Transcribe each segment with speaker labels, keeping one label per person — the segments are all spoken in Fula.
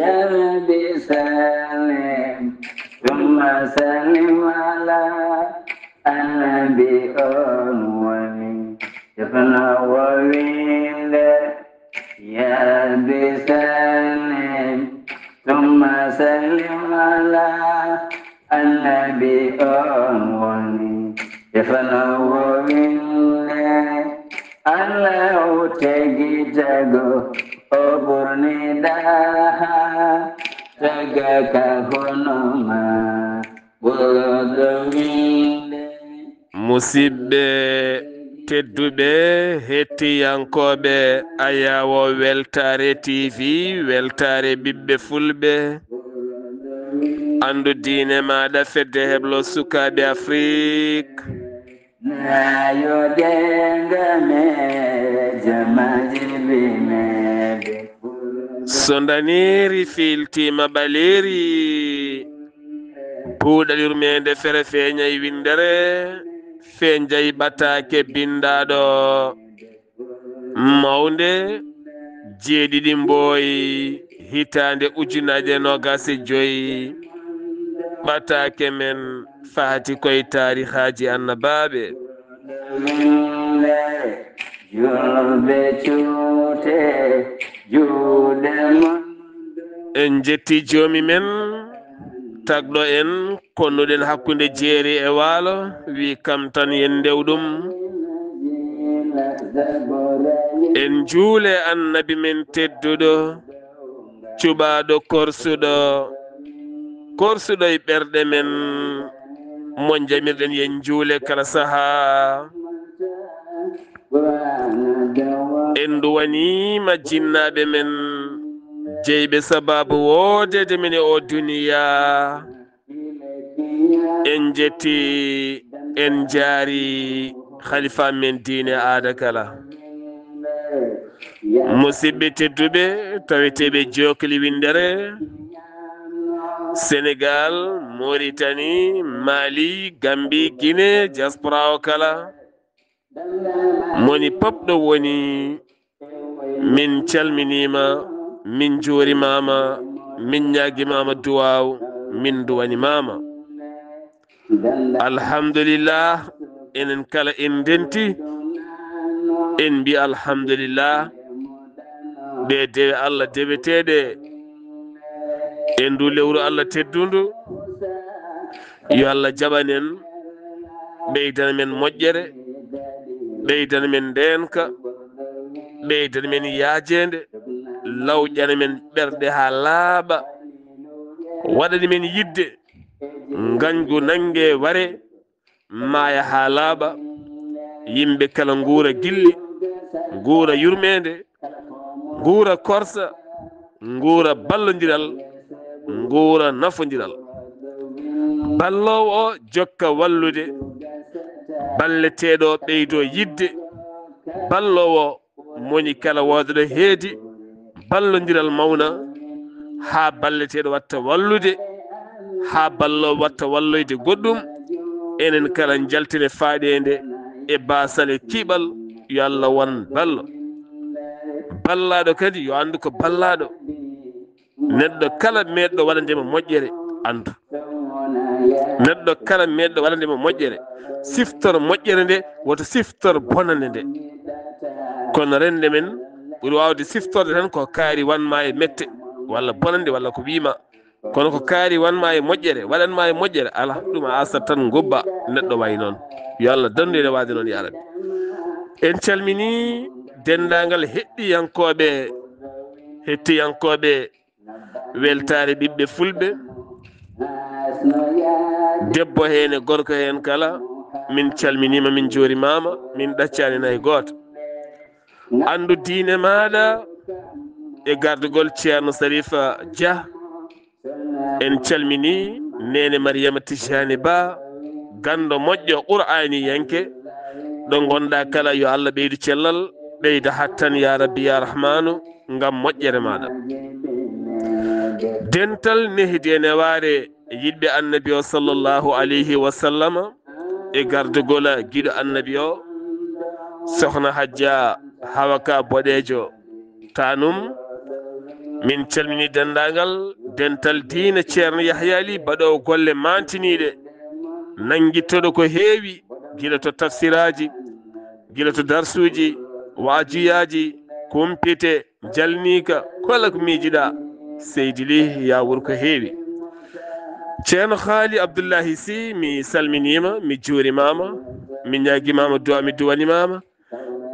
Speaker 1: يا ربي سلم ثم سلم على النبي أولي شفنا وويل يا ربي سلم ثم سلم على النبي أولي شفنا وويل Allah tegi jago oburni daha taga kahonoma bologawinde
Speaker 2: musidɓe tedduɓe hettiyankoɓe ayawo weltare tv weltare ɓiɓɓe fulɓe andu diine maɗa fedde heblo sukaɓe afrique
Speaker 1: nayo dengame jamajibine
Speaker 2: so daniri filtima ɓaleri buuɗal yurmede fere feeñayi windere fe jayi ɓatake bindaɗo mawde jeeɗiɗi mboyi hitande ujunaje nogase joyi ɓatake men fati koye tarihaji annabaɓe
Speaker 1: julɓe cuute juuɗe
Speaker 2: en jetti joomi men tagɗo en konnuɗen hakkude jeeri e waalo wi kam tan yen ndewɗum en juule annabi men tedduɗo cuɓaɗo korsuɗo e ɓerɗe men mo jamirɗen yen juule kala saaha en duwanima jinnaɓe men jeyɓe sababu wodede men e o duniya en jetti en jaari khalifa men diine aada kala musidɓe tedduɓe taweteɓe jokli windere sénégal mauritanie mali gambie guinée diaspora o kala moni popɗo woni min calminima min juurimama min ñaguimama duwaw min duwanimama alhamdulillah enen kala en denti en mbi alhamdulillah ɓe dewe allah deweteɗe e ndu lewru allah teddundu yo allah jaɓanen ɓeydana men moƴƴere ɓeydana men ndenka ɓeydana men yaajede lawƴana men ɓerɗe ha laaɓa waɗani men yidde gañgu nangue ware maaya ha laaɓa yimɓe kala nguura gilli nguura yurmede nguura korsa nguura ballodiral nguura nafodiral ballowo o jokka wallude balleteɗo ɓeydo yidde ballowo moni kala wodoɗo heedi ballodiral mawna ha balleteɗo watta wallude ha ballowo watta walloyde goɗɗum enen kala jaltine faaɗede e basale kiɓal yo allah won ballo ballaɗo kadi yo andu ko ballaɗo neɗɗo kala meɗɗo waɗandema moƴƴere andu neɗɗo kala meɗɗo waɗandema moƴƴere siftor moƴƴere nde woto siftor bonande nde kono rende men ɓuuri wawde siftorde tan ko kaari wanma e mette walla bonande walla ko wiima kono ko kaari wanma e moƴƴere waɗanma e moƴƴere ala ɗum a asat tan gobba neɗɗo way noon yo allah dandu ene wade noon ya rabbi en calmini dendagal hettiyankoɓe weltare ɓiɓɓe fulɓe debbo hen e gorko hen kala min calminima min juurimama min ɗaccani nayi goto andu diine maɗa e gardugol ceerno sarifa dia en calmini nene mariama tijani ba gando moƴƴo qur'ani yanke ɗo gonɗa kala yo allah ɓeydu cellal ɓeyda hattan ya rabbi ya rahmanu ngam moƴƴere maɗa dental nehdi e neware yiɗɓe annabi o sallllahu alayhi wa sallama e gardugola giɗo annabi o sohna hajja hawaka boɗejo tanum min calmini dendagal dental diina ceerno Yahya Ly baɗowo golle mantiniɗe nanguittoɗo ko heewi gila to tafsiraji gila to darsuji waajiyaji kumpite jalnika kala ko miijiɗa seydi Ly ya wuro ko heewi. ceerno Haali Abdoullahi Sy mi salminima mi juurimama mi ñaguimama duwa mi duwanimama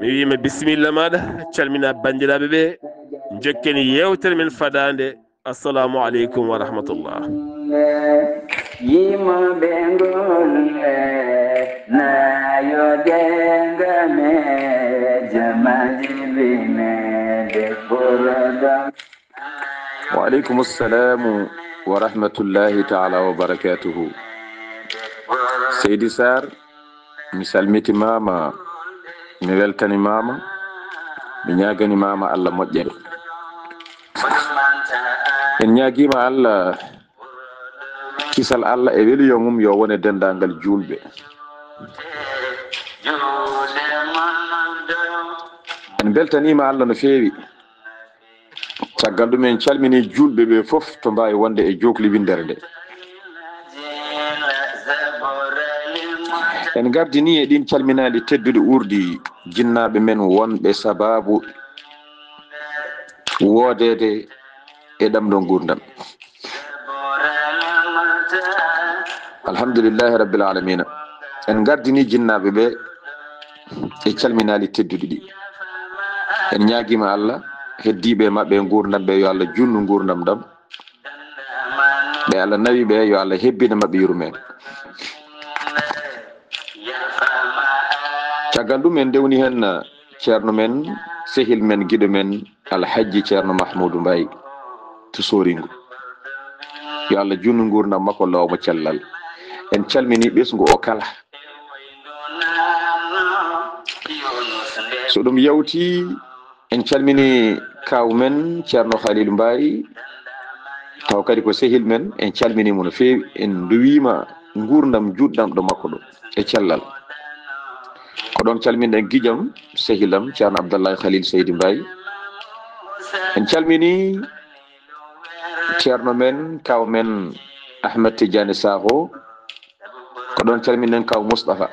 Speaker 2: mi wima bisimilla maɗa calmina bandiraɓe ɓe jokkeni yewtere men fadande. Assalamu aleykum wa rahmatullah.
Speaker 1: yimo bengol na yo denga me jamaji bime de borada.
Speaker 3: Wa alaikum assalamu wa rahmatullahi ta'ala wa barakatuhu. Seydi Sarr mi salmitimama mi weltanimama mi ñaganimama Allah moƴƴere. En ñaguima Allah kisal Allah e weliyo mum yo wone dendagal julɓe. En beltanima Allah no feewi caggal ɗum en calmini julɓe ɓe fof to mbawi wonde e jokli windere nde. En gardini e ɗin calminaɗi tedduɗe urdi jinnaɓe men wonɓe sababu woodede e ɗamɗo gurdam. Alhamdulillahi rabbil alamina. En gardini jinnaɓe ɓe e calminaɗi tedduɗe ɗi. En ñaguima Allah heddiɓe mabɓe gurdam ɓe yo Allah junnu gurdam ɗam ɓe Allah nawi ɓe yo Allah hebbina mabɓe yurumen. caggal ɗum en dewni hen ceerno men sehil men guiɗo men alhaji ceerno Mahmoudou Mbaye to Soringo yo Allah junnu gurdam makko lawmo cellal. En calmini ɓesgu o kala so ɗum yawti en calmini kaw men ceerno Khalilou Mbaye taw kadi ko sehil men en calminimo no feewi en duwima gurdam juɗɗam ɗo makko ɗo e cellal. ko ɗon calminɗen guiƴam sehilam ceerno Abdallahi Khalil Seydi Mbaye. En calmini ceerno men kaw men Ahmed Tidiane Sakho ko ɗon calminɗen kaw Moustapha.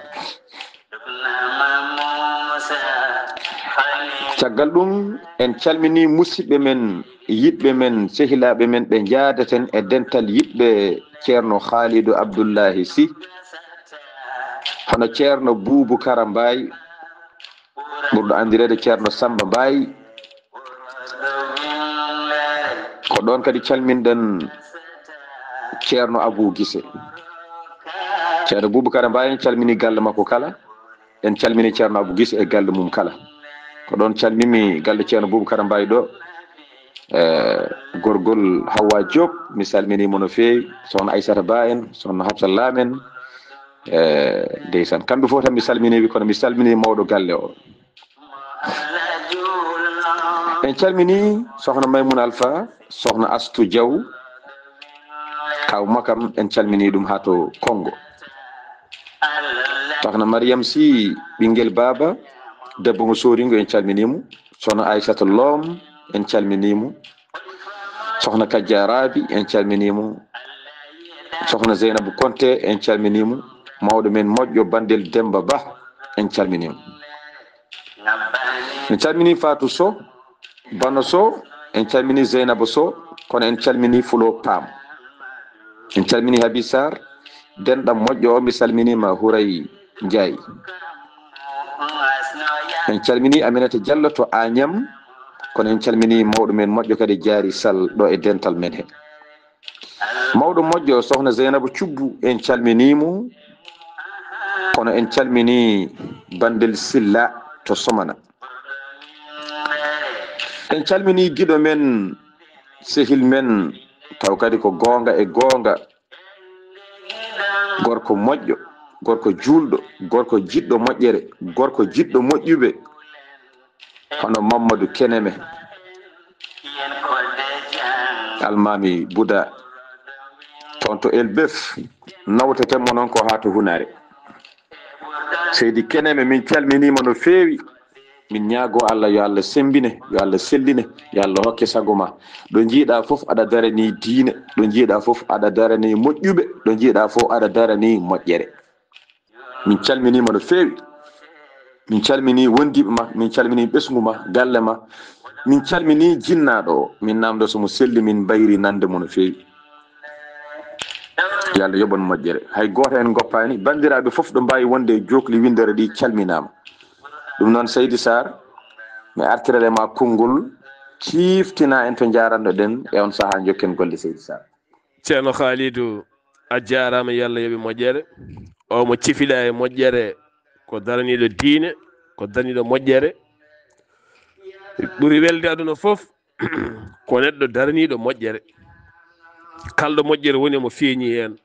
Speaker 3: caggal ɗum en calmini musidɓe men yiɗɓe men sehilaɓe men ɓe jaadaten e dental yiɗɓe ceerno Khalidou Abdoullahi Sy hono ceerno Bouboucara Mbaye ɓurɗo andirede ceerno Samba Mbaye. ko ɗon kadi calminɗen ceerno Abou Guissé. ceerno Bouboucara Mbaye en calmini galle makko kala. En calmini ceerno Abou Guissé e galle mum kala. ko ɗon calmimi galle ceerno Bouboucara Mbaye ɗo gorgol Hawa Diop mi salminimo no feewi, sohna Aissata Ba en, sohna Hafsa Lam en ndeysan kamɓe fof tan mi salminiɓe, kono mi salmini mawɗo galle o. en calmini sohna Maymouna Alpha, sohna Astou Diaw, kaw makam en calmini ɗum ha to Kongo. sohna Mariam Sy ɓinguel baba debbo mo Soringo en calminimo. sohna Aissata Lom en calminimo. sohna Kadja Rabi en calminimo. sohna Zeynabou Konté en calminimo. mawɗo men moƴƴo Bandel Demba Ba en calminimo. en calmini Fatou Sow, Bano Sow, en calmini Zeynabou Sow, kono en calmini Fulo Pam. en calmini Habi Sarr denɗam moƴƴo o mi salminima Houray Ndiaye. en calmini Aminata Diallo to Agnam, kono en calmini mawɗo men moƴƴo kadi Diary Sall ɗo e dental men he. mawɗo moƴƴo sohna Zeynabou Thioubou en calminimo, kono en calmini Bandel Silla to Somana. en calmini guiɗo men sehil men taw kadi ko gonga e gonga, gorko moƴƴo, gorko julɗo, gorko jiɗɗo moƴƴere, gorko jiɗɗo moƴƴuɓe, hono Mamadou Keneme almami Bouda toon to Elbeuf, nawtetemo noon ko ha to Hunare. Seydi Keneme min calminima no feewi, min ñaago Allah yo Allah sembine yo Allah selline yo Allah hokke sago ma ɗo jiiɗa fof aɗa darani diine ɗo jiiɗa fof aɗa darani moƴƴuɓe ɗo jiiɗa fof aɗa darani moƴƴere min calminima no feewi min calmini wondiɓe ma min calmini ɓesgu ma galle ma min calmini jinnaɗo o min namdo somo selli min bayri nande mo no feewi yo Allah yoɓan moƴƴere hay goto en goppani bandiraɓe fof ɗo mbawi wonde jokli windere ɗi calminama ɗum noon Seydi Sarr mi artirale ma konngol ciftina en to jaranno ɗen e on saaha jokken golle Seydi Sarr.
Speaker 2: ceerno Khalidou a jarama yo Allah yoɓi moƴƴere o mo cifiɗa e moƴƴere ko daraniɗo diine ko daraniɗo moƴƴere ɓuri welde aduna fof ko neɗɗo daraniɗo moƴƴere kalɗo moƴƴere woni mo feeñi hen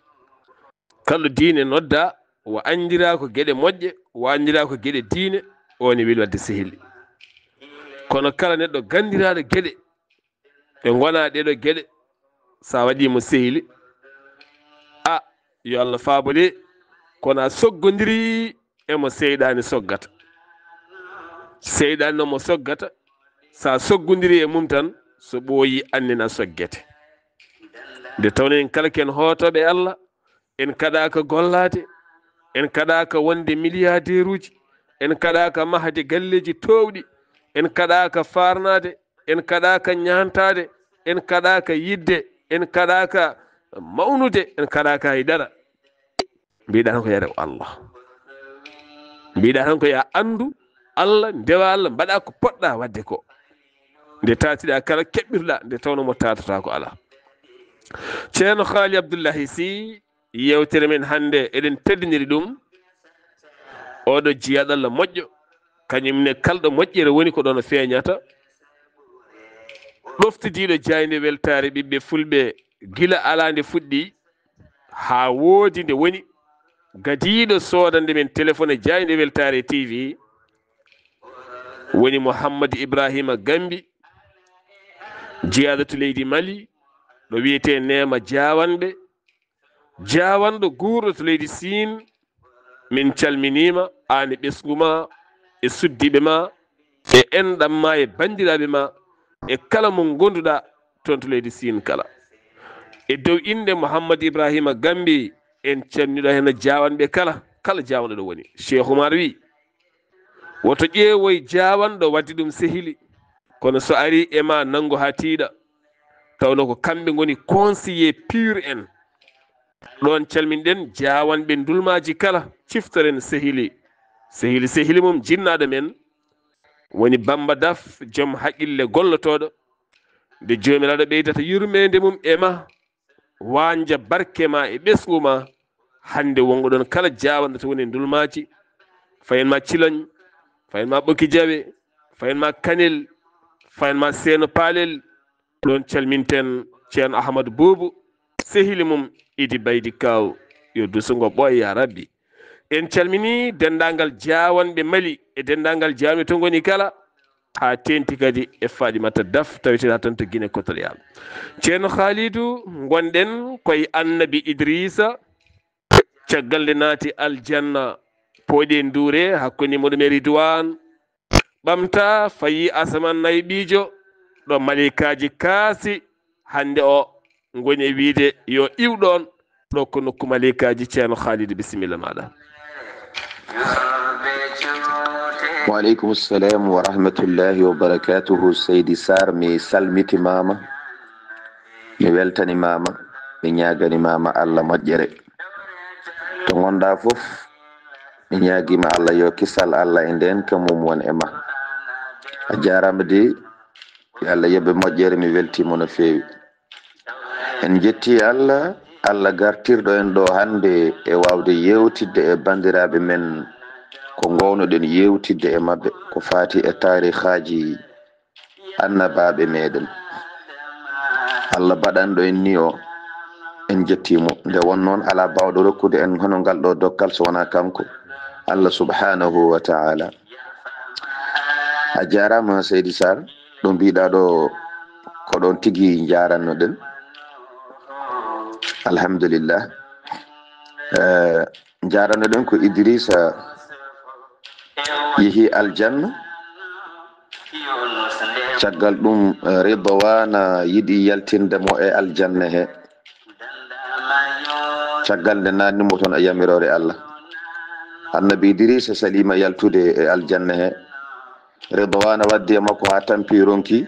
Speaker 2: kalɗo diine nodda wo andira ko gueɗe moƴƴe wo andira ko gueɗe diine woni weli wadde sehili kono kala neɗɗo gandiraɗo gueɗe ɓe gona ɗeɗo gueɗe sa waɗimo sehili a yo Allah faabole kono a soggodiri emo seyɗani soggata seyɗani noon mo soggata sa soggodiri e mum tan so ɓooyi annina soggete nde tawno en kala ken hootoɓe Allah en kaɗaka gollade en kaɗaka wonde milliardaire uji en kaɗaka mahde galleji towɗi en kaɗaka farnade en kaɗaka ñantade en kaɗaka yidde en kaɗaka mawnude en kaɗaka haydara mbiɗa tan ko ya rew Allah mbiɗa tan ko ya andu Allah ndewa Allah mbaɗa ko poɗɗa wadde ko nde tatiɗa kala keɓɓirɗa nde tawno mo tatata ko ala ceerno Haali Abdoullahi Sy yewtere men hande eɗen teddiniri ɗum oɗo jiyaɗalla moƴƴo kañumne kalɗo moƴƴere woni ko ɗon feeñata ɗoftidiɗo jayde weltare ɓiɓɓe fulɓe gila ala nde fuɗɗi ha woodi nde woni gadiɗo sodande men téléphone jayde weltare TV woni Mouhammadou Ibrahima Gambi jiyadatu leydi Mali ɗo wiyete Nema Diawanɓe jawanɗo guurɗo to leydi Siin min calminima an e ɓesgu ma e suddiɓe ma e enɗam ma e bandiraɓe ma e kala mo gonduɗa toon to leydi Siin kala e dow inde Mouhammadou Ibrahima Gambi en calminiɗo hen jawanɓe kala jawanɗo ɗo woni Cheikh Oumar wi woto ƴeewoy jawanɗo wadde ɗum sehili kono so ari e ma nanggo ha tiiɗa tawno ko kamɓe goni conseiller pur en ɗon calminɗen jawanɓe dulmaji kala ciftoren sehili mum jinnaɗo men woni Bamba Daf joom haqqille gollotoɗo nde jomiraɗo ɓeydata yurmede mum e ma wanja barke ma e ɓesgu ma hande wongo ɗon kala jawanɗo to woni dulmaji fayenma Ciloñ fayenma Ɓoki Jawe fayenma Kanel fayenma Seeno Palel ɗon calminten ceerno Ahmadou Boubou sehili mum Idi Baydi Kaw yo dusugo ɓooy ya rabbi en calmini dendagal jawanɓe Mali e dendagal jawanɓe to goni kala ha tenti kadi e Fadimata Daf taweteɗa tan to Guinée Équatorial ceerno Khalidou gonɗen koye annabi Idrissa caggal nde naati aljanna pooɗi en duure hakkude muɗum e Ridwan ɓamta fayi asaman nayyi ɓiijo ɗo malikaji kaasi hande o goni e wiide yo iwɗon ɗo ko nokku malikaji ceerno Khalidou bisimilla maɗa.
Speaker 3: Waaleykum salam wa rahmatullahi wa barakatuhu Seydi Sarr mi salmitimama mi weltanimama mi ñaganimama Allah moƴƴere to gonɗa fof mi ñaguima Allah yo kisal Allah e nden kamum won e ma a jarama de yo Allah yoɓe moƴƴere mi weltimo no fewi en jetti Allah gartirɗo en ɗo hande e wawde yewtidde e bandiraɓe men ko gownoɗen yewtidde e mabɓe ko fati e tarihaji annabaɓe meɗen Allah baɗanɗo en ni o en jettimo nde won noon ala bawɗo rokkude en hono ngal ɗo dokkal so wona kanko Allah subhanahu wa ta'ala a jarama Seydi Sarr ɗo mbiɗa ɗo ko ɗon tigui jaranno ɗen alhamdulillah jaranno ɗen ko Idrissa yeehi aljanna caggal ɗum ridwana yiɗi yaltindemo e aljanna he caggal nde nannimo toon e yamirore Allah. Annabi Idrissa salima yaltude e aljanna he, ridwana waddi e makko ha tampi ronki.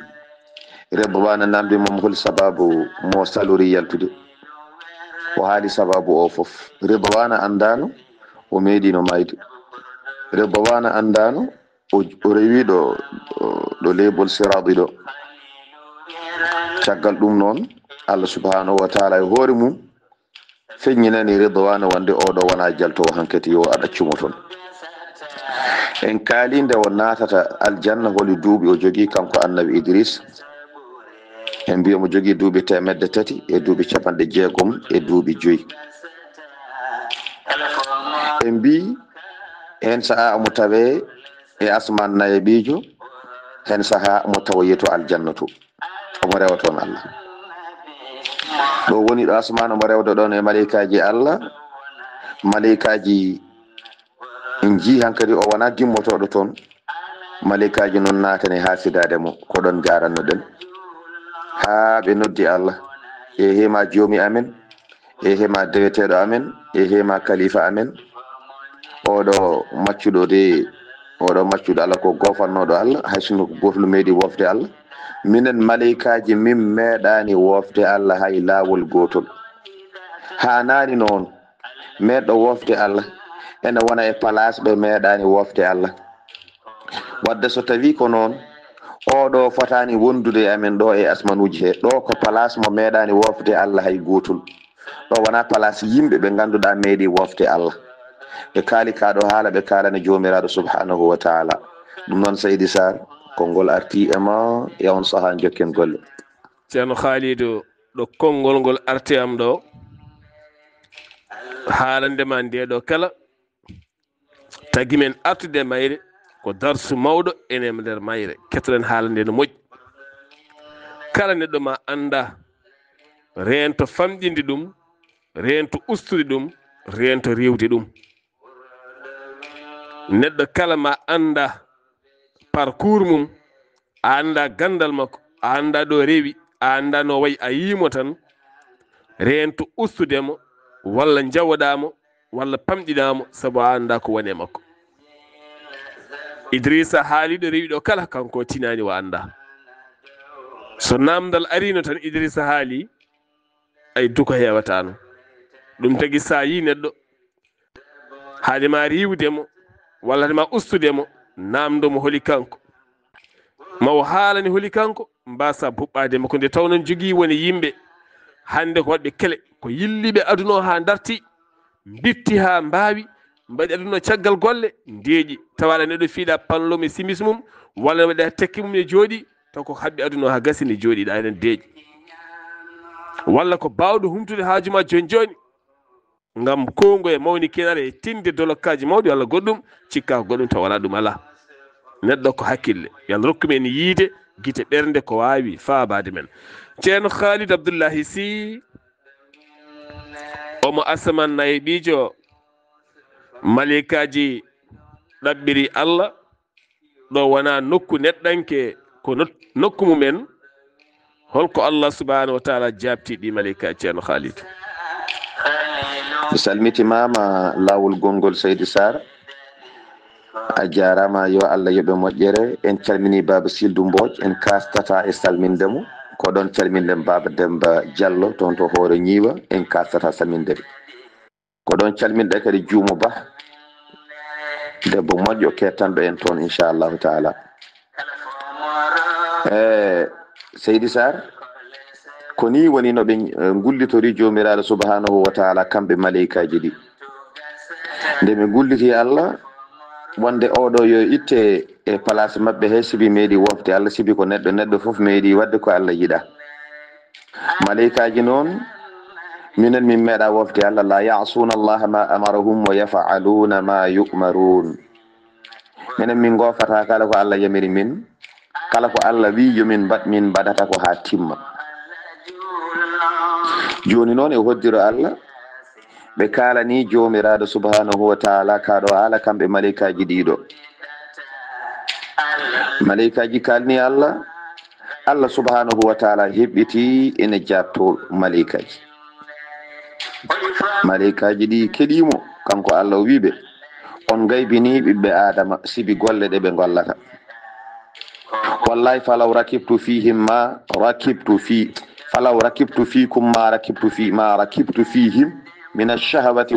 Speaker 3: Ridwana namdi mom hol sababu mo salori yaltude, o haali sababu o fof. Ridwana andano o meeɗino mayde, Ridwana andano o rewi ɗo leɓol siraɗi ɗo. Caggal ɗum noon Allah subhanahu wa taala e hoore mum feññinani Ridwana wonde oɗo wona jaltowo hankkadi yo a ɗaccumo toon. En kaalinde o natata aljanna holi duuɓi o jogui kanko annabi Idriss. En mbiya mo jogui duuɓi 300 e duuɓi 60 e duuɓi 5. En mbi hen saaha mo tawe e asman nayaɓijo, hen saaha mo tawa yeeto aljanna to omo rewa toon Allah. ɗo woni ɗo asman omo rewda ɗon e malaikaji Allah. Malaikaji en jii hankkadi o wona dimmotoɗo toon. Malaikaji noon natane ha sidade mo ko ɗon garanno ɗen ha ɓe noddi Allah e hema joomi amen, e hema deweteɗo amen, e hema kalifa amen. Oɗo maccuɗo de, oɗo maccuɗo Allah ko gofannoɗo Allah, hay sinno ko gotol meeɗi wofde Allah. Minen malaikaji min meeɗani wofde Allah hay lawol gotol. Ha nani noon meɗɗo wofde Allah ene wona e place ɓe meeɗani wofde Allah. Wadde so tawi ko noon oɗo fotani wondude amen ɗo e asmanuji he. Ɗo ko place mo meeɗani wofde Allah hay gotol. Ɗo wona place yimɓe ɓe ganduɗa meeɗi wofde Allah. ɓe kaali kaɗo haala ɓe kalane jomiraɗo subhanahu wa taala. ɗum noon Seydi Sarr konngol arti e ma e on saaha jokken golle.
Speaker 2: ceerno Khalidou ɗo konngol ngol arti am ɗo haalandema nde ɗo kala tagi men artude mayre ko darsu mawɗo ene nder mayre. kettoɗen haalande no moƴƴi. kala neɗɗo ma anda rento famɗinde ɗum, rento ustude ɗum, rento rewde ɗum. neɗɗo kala ma anda parcours mum, a anda gandal makko, a anda ɗo rewi, a anda no wayi, a yimo tan rento ustudemo walla jawoɗamo walla pamɗinamo saabu a anda ko woni e makko. Idrissa haaliɗo rewi ɗo kala kanko tinani o anda. So namdal arino tan Idrissa haali ay duko hewatano. ɗum tagi sa yi neɗɗo haadema riwdemo walla hadema ustudemo namdomo holi kanko, mawo haalani holi kanko, mbasa buɓɓademo ko nde tawnon jogui woni yimɓe hande ko waɗɓe kele ko yilliɓe aduna ha darti bitti ha mbawi mbaɗi aduna caggal golle ndeeƴi tawaɗa neɗɗo fiiɗa panlom e simis mum walla waɗa tekki mum e jooɗi taw ko haɓɓi aduna ha gasini jooɗiɗa enen deeƴi, walla ko bawɗo humtude haajuma joni joni ngam kongo e mawni kinare e tinde dolokkaji mawɗi walla goɗɗum cikka ko goɗɗum taw wala ɗum ala. neɗɗo ko hakkille yo Allah rokku men yiide guite ɓernde ko wawi faabade men. ceerno Khalid Abdoullahi Sy omo asaman nayiɓijo malikaji ɗaɓɓiri Allah ɗo wona nokku neɗɗanke ko nokku mumen. holko Allah subhanahu wa taala jabti ɗi malikaji ceerno Khalid?
Speaker 3: mi salmitimama lawol gongol Seydi Sarr, a jarama yo Allah yoɓe moƴƴere. En calmini baba Sildou Mbodj, en kastata e salmindemo ko ɗon calminden baba Demba Diallo toon to hoore ñiiwa, en kastata salmindemo ko ɗon calminɗe kadi Juumo Ba debbo moƴƴo kettanɗo en toon inchallahu taala. Seydi Sarr ko ni woni no ɓe gullitori jomiraɗo subhanahu wa taala kamɓe maleykaji ɗi. nde ɓe gulliti Allah wonde oɗo yo itte e place mabɓe he sibi meeɗi wofde Allah, sibi ko neɗɗo foof meeɗi wadde ko Allah yiɗa. maleykaji noon minen min meeɗa wofde Allah. la ya'suna Allah ma amarahum wa yaf'aluna ma yu'marun. minen min gofata kala ko Allah yamiri min, kala ko Allah wi yomin mbaɗ min mbaɗata ko ha timma. joni noon e hoddiro Allah ɓe kalani jomiraɗo subhanahu wa taala kaɗo haala kamɓe maleykaji ɗiɗo. maleykaji kalni Allah Allah subhanahu wa ta'ala heɓɓiti ene jatto malaikaji ɗi keɗimo kanko Allah wiɓe on gaybini ɓiɓɓe adama sibi golle ɗe ɓe gollata wallahi falaw rakibtu fihim ma rakibtu fikum ma rakibtu fihim min ash-shahawati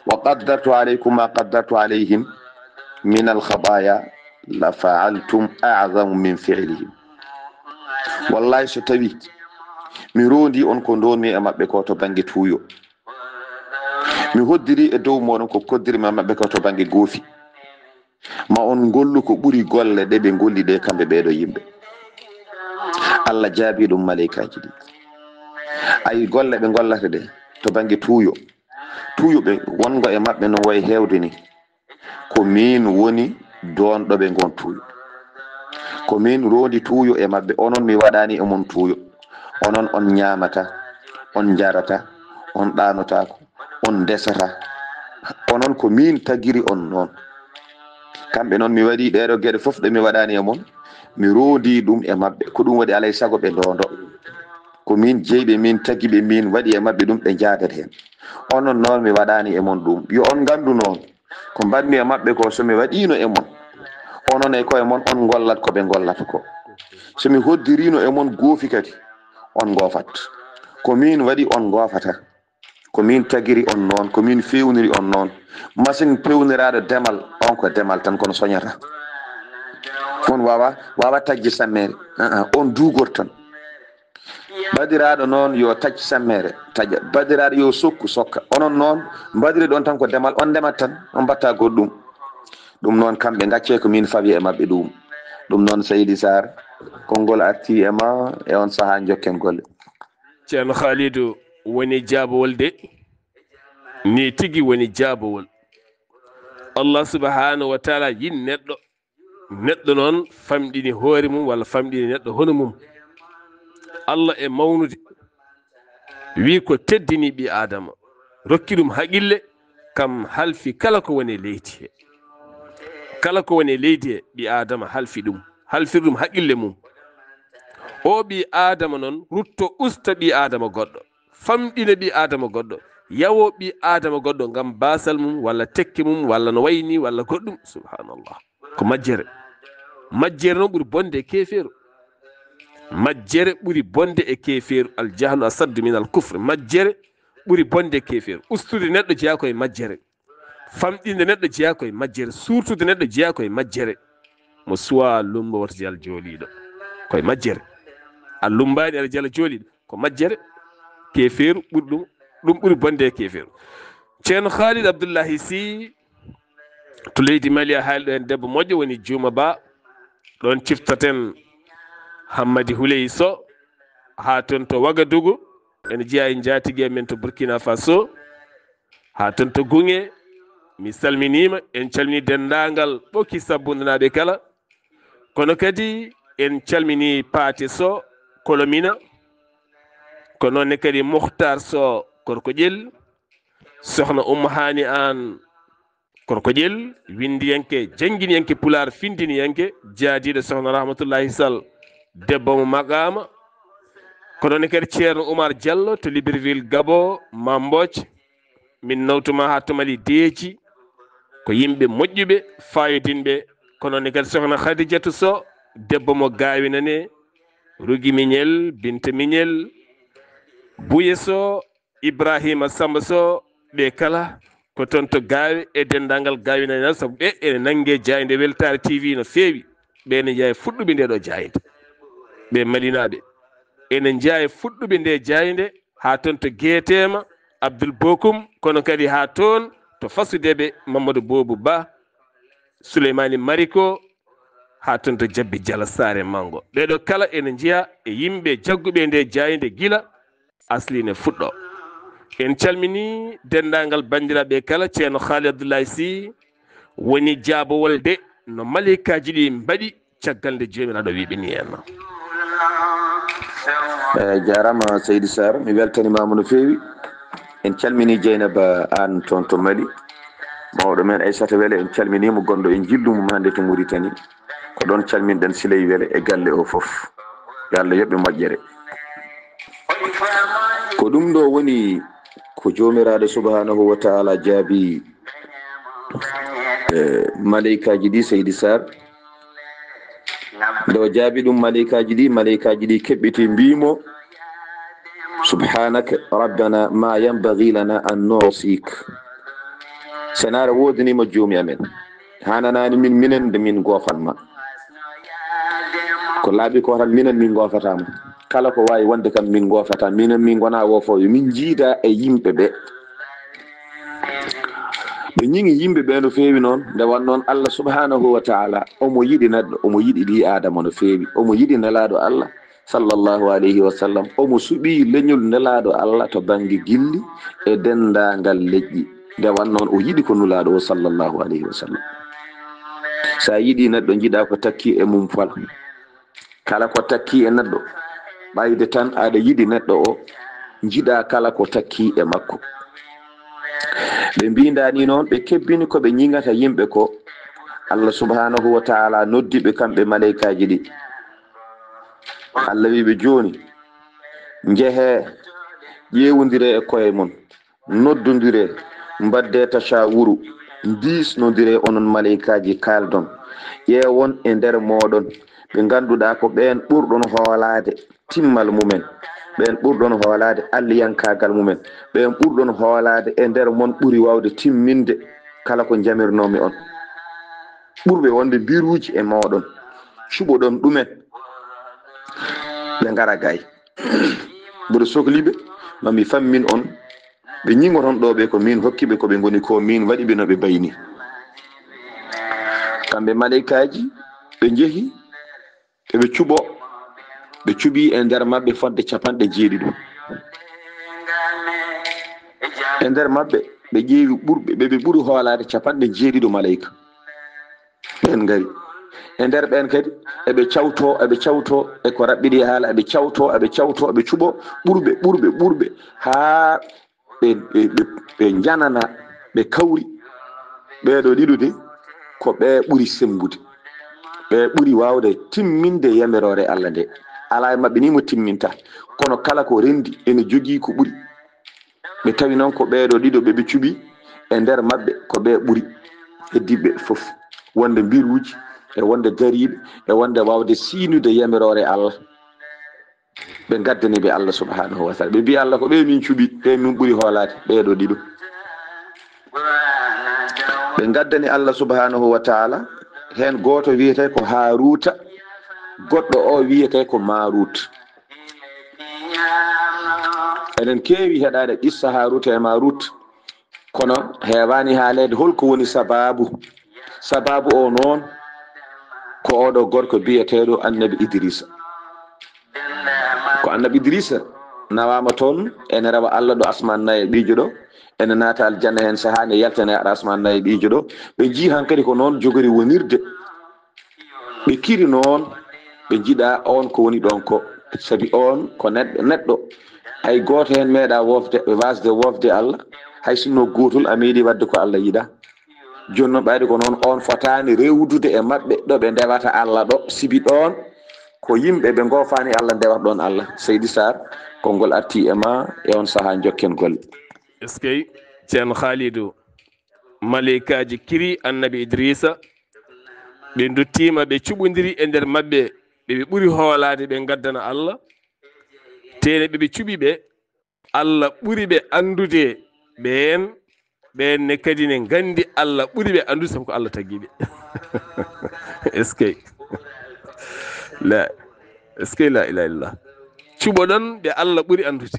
Speaker 3: wa qaddartu alaykum ma qaddartu alayhim min al-khabaya la fa'altum a'zamu min fi'lihim wallahi so tawi mi rondi on ko ndonmi e mabɓe ko to bangi tuuyo mi hoddiri e dow moɗon ko koddirmi e mabɓe ko to bangi goofi ma on gollu ko ɓuri golle ɗe ɓe golli ɗe kamɓe ɓeɗo yimɓe Allah jaabi ɗum malaikaji ɗi ayi golle ɓe gollata ɗe to bangi tuuyoɓe wongo e mabɓe no wayi hewde ni ko min woni donɗo ɓe gon tuuyo ko min rondi tuuyo e mabɓe onon mi waɗani e mon tuuyo onon on ñamata on jarata on ɗanotako on desata onon ko min tagiri on noon kamɓe noon mi waɗi ɗeɗo gueɗe foof ɗe mi waɗani e mon mi rondi ɗum e mabɓe ko ɗum waɗi alay saago ɓe ndondo ko min jeyɓe min tagiɓe min waɗi e mabɓe ɗum ɓe jadat hen onon noon mi waɗani e mon ɗum yo on gandu noon ko mbanmi e mabɓe ko somi waɗino e mon onon e koye mon on gollat ko ɓe gollata ko somi hoddirino e mon goofi kadi on gofat ko min waɗi on gofata ko min tagiri on noon ko min fewniri on noon machine pewniraɗo demal on ko demal tan kono soñata on wawa tajji sammere on dugor tan badiraɗo noon yo tacc sammere taƴa badiraɗo yo sokka onon noon badiri ɗon tan ko demal on ndemat tan on mbatta goɗɗum ɗum noon kamɓe gacce ko min fawi e mabɓe ɗum noon Seydi Sarr konngol arti e ma e on saaha jokken golle.
Speaker 2: ceerno Khalidou woni jaabowol de ni tigi woni jaabowol Allah subhanahu wa taala yin neɗɗo noon famɗini hoore mum walla famɗini neɗɗo hono mum Allah e mawnude wi ko teddini ɓi adama rokki ɗum haqille kam halfi kala ko woni leydi he kala ko woni leydi he ɓi adama halfir ɗum haqille mum o ɓi adama noon rutto usta ɓi adama goɗɗo famɗina ɓi adama goɗɗo yawo ɓi adama goɗɗo ngam basal mum walla tekke mum walla no wayni walla goɗɗum subhanallah ko majjere noon ɓuri bonde e keferu majjere ɓuri bonde e keferu aljahlu asaddu min al kufre majjere ɓuri bonde e keferu ustude neɗɗo jeeya koye majjere famɗinde neɗɗo jeeya koye majjere surtude neɗɗo jeeya koye majjere mo suwa lumba woto jal jooliɗo koye majjere a lumbani aɗa jala jooliɗo ko majjere keferu ɓuri ɗum ɓuri bonde e keferu ceerno Khalid Abdoullahi Sy to leydi Mali a haali ɗo hen debbo moƴƴo woni Juma Ba ɗon ciftaten Hammadi Houley Sow ha toon to Wagadugu ene jeeya e jatigue men to Burkina Faso ha toon to Gunge mi salminima en calmini dendagal ɓokki sabbundenaɓe kala kono kadi en calmini Paate Sow Kolomina ko noonne kadi Mouhtar Sow Korkoƴel sohna Oumma Hani an Korkoƴel windiyanke janguiniyanke pular findiniyanke jaadiɗo sohna Rahmatullahi Sall debbo mo Magama ko noonne kadi ceerno Oumar Diallo to Libreville Gabo Mamboc min nawtuma ha to Mali deeji ko yimɓe moƴƴuɓe fayodinɓe ko noonne kadi sohna Khadidiatou Sow debbo mo Gawinane Rougui Mignel Binta Mignel Bouye Sow Ibrahima Samba Sow ɓe kala ko toon to Gawe e dendagal Gawinane saabu ɓe ene nangue jayde Weltare TV no feewi ɓe ne jeeya fuɗɗuɓe nde ɗo jayde ɓe Malinaɓe ene jeeya fuɗɗuɓe nde jayde ha toon to Guetema Abdoul Bokoum kono kadi ha toon to Fassudeɓe Mamadou Bobou Ba Souleymani Mariko ha toon to Jabbi Diala Sare Mango ɓeɗo kala ene jeeya e yimɓe jagguɓe nde jayde gila asline fuɗɗo en calmini dendagal bandiraɓe kala ceerno Khalid Abdoullahi Sy woni jaabowol de no malikaji ɗi mbaɗi caggal nde jomiraɗo wiɓe ni henna
Speaker 3: jarama Seydi Sarr mi weltanimama no fewi en calmini Dieynaba an toon to Mali mawɗo men Aissata Wele en calminimo gonɗo e jillu mum hande to Mauritanie ko ɗon calminɗen Siley Wele e galle o foof yo Allah yoɓɓe moƴƴere. Ko ɗum ɗo woni ko jomiraɗo subhanahu wa ta'ala jaabi malaikaji ɗi Seydi Sar. nde o jaabi ɗum malaikaji ɗi keɓɓiti mbimo subhanaka rabbana ma yanbaghi lana an nu'sik. senara wodinima joomi amen hananani minen nde min gofanma ko laaɓi ko tan minen min gofatama kala ko wawi wonde kam min gofata minen min gona wofoɓe min jiida e yimɓe ɓe ñiŋi yimɓe ɓe no feewi noon nde wan noon Allah subhanahu wa ta'ala omo yiɗi neɗɗo omo yiɗi ɗi adama no feewi omo yiɗi nelaɗo Allah sallallahu alayhi wa sallam omo suɓi leñol nelaɗo Allah to banggue gilli e dendagal leƴƴi nde wan noon o yiɗi ko nulaɗo o sallallahu alayhi wa sallam. sa yiɗi neɗɗo jiiɗa ko takki e mum fal kala ko takki e neɗɗo ɓayde tan aɗa yiɗi neɗɗo o jiiɗa kala ko takki e makko. ɓe mbindani noon ɓe kebbini ko ɓe ñiŋata yimɓe ko Allah subhanahu wa ta'ala noddiɓe kamɓe malaikaji ɗi. Allah wiɓe joni jeehe ƴewodire e koye mon noddodire mbadde tashawuru disnodire onon malaikaji kaldon ƴewon e nder moɗon ɓe ganduɗa ko ɓen ɓurɗon hoolade timmal mumen ɓen ɓurɗon hoolade alliyankagal mumen ɓen ɓurɗon hoolade e nder mon ɓuri wawde timminde kala ko jamirnomi on ɓurɓe wonde biruji e moɗon cuɓoɗon ɗumen ɓe gara gay mboɗo sohliɓe mami fammin on ɓe ñigoton ɗo ɓe ko min hokkiɓe koɓe goni ko min waɗiɓe no ɓe bayni. kamɓe malaikaji ɓe jeehi ɓe cuɓo ɓe cuɓi e nder mabɓe fodde 70 e nder mabɓe ɓe ƴeewi ɓurɓe ɓe ɓuuri hoolade 70 malaika ɓen gari e nder ɓen kadi eɓe cawto e ko raɓɓiɗi haala eɓe cawto eɓe cuɓo ɓurɓe ha ɓe janana ɓe kawri ɓeɗo ɗiɗo de ko ɓe ɓuuri sembude ɓe ɓuuri wawde timminde yamirore Allah nde ala e mabɓe ni mo timminta kono kala ko rendi ene jogii ko ɓuuri ɓe tawi noon ko ɓeɗo ɗiɗo ɓe cuɓi e nder mabɓe ko ɓe ɓuuri heddiɓe foof wonde mbiruji e wonde dariɓe e wonde wawde siinude yamirore Allah ɓe gaddani ɓe Allah subhanahu wa ta'ala ɓe mbi Allah ko ɓe min cuɓi ɓe min ɓuuri hoolade ɓeɗo ɗiɗo ɓe gaddani Allah subhanahu wa ta'ala hen goto wiyete ko Haruta goɗɗo o wiyete ko Marut. eɗen keewi heɗade qissa Haruta e Marut kono hewani haalede holko woni sababu o noon ko oɗo gorko biyeteɗo annabi Idrissa. ko annabi Idrissa nawama toon ene rewa Allah ɗo asman nayyi ɓijo ɗo ene naata aljanna hen saaha ne yaltane aɗa asman nayyi ɓijo ɗo ɓe jii hankkadi ko noon jogori wonirde ɓe kiri noon ɓe jiiɗa on ko woni ɗon ko saabi on ko neɗɗo hay goto hen meeɗa wasde wofde Allah hay sinno gotol a meeɗi wadde ko Allah yiɗa joni noon ɓayde ko noon on fotani rewdude e mabɓe ɗo ɓe ndewata Allah ɗo sibi ɗon ko yimɓe ɓe gofani Allah ndewata ɗon Allah. Seydi Sar konngol arti e ma e on saaha jokken golle.
Speaker 2: eskey ceerno Khalidou malaikaji kiri annabi Idrissa ɓe duttima ɓe cuɓodiri e nder mabɓe ɓe ɓuuri hoolade ɓe gaddana Allah tene ɓe cuɓi ɓe Allah ɓuuri ɓe andude ɓenne kadi ne gandi Allah ɓuuri ɓe andude sabu ko Allah tagiɓe eskey la ilaha illallah cuɓoɗon ɓe Allah ɓuuri andude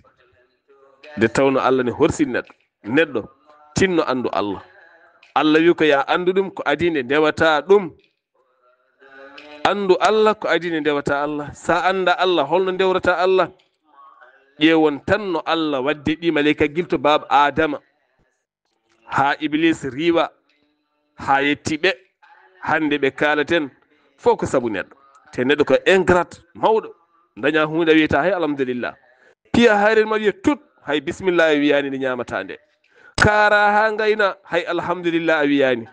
Speaker 2: nde tawno Allah ne horsi neɗɗo tinno andu Allah wi ko ya andu ɗum ko adi nde ndewata ɗum andu Allah ko adi nde ndewata Allah sa anda Allah holno ndewrata Allah ƴewon tan no Allah wadde ɗi malaika gilto baba Adama ha Iblis riwa ha yetti ɓe hande ɓe kalaten fof ko sabu neɗɗo te neɗɗo ko ingrat mawɗo daña hunde wiyata hay alhamdulillah piya hayren ma wiya tut hay bisimillah a wiyani nde ñamata nde kara ha gayna hay alhamdulillah a wiyani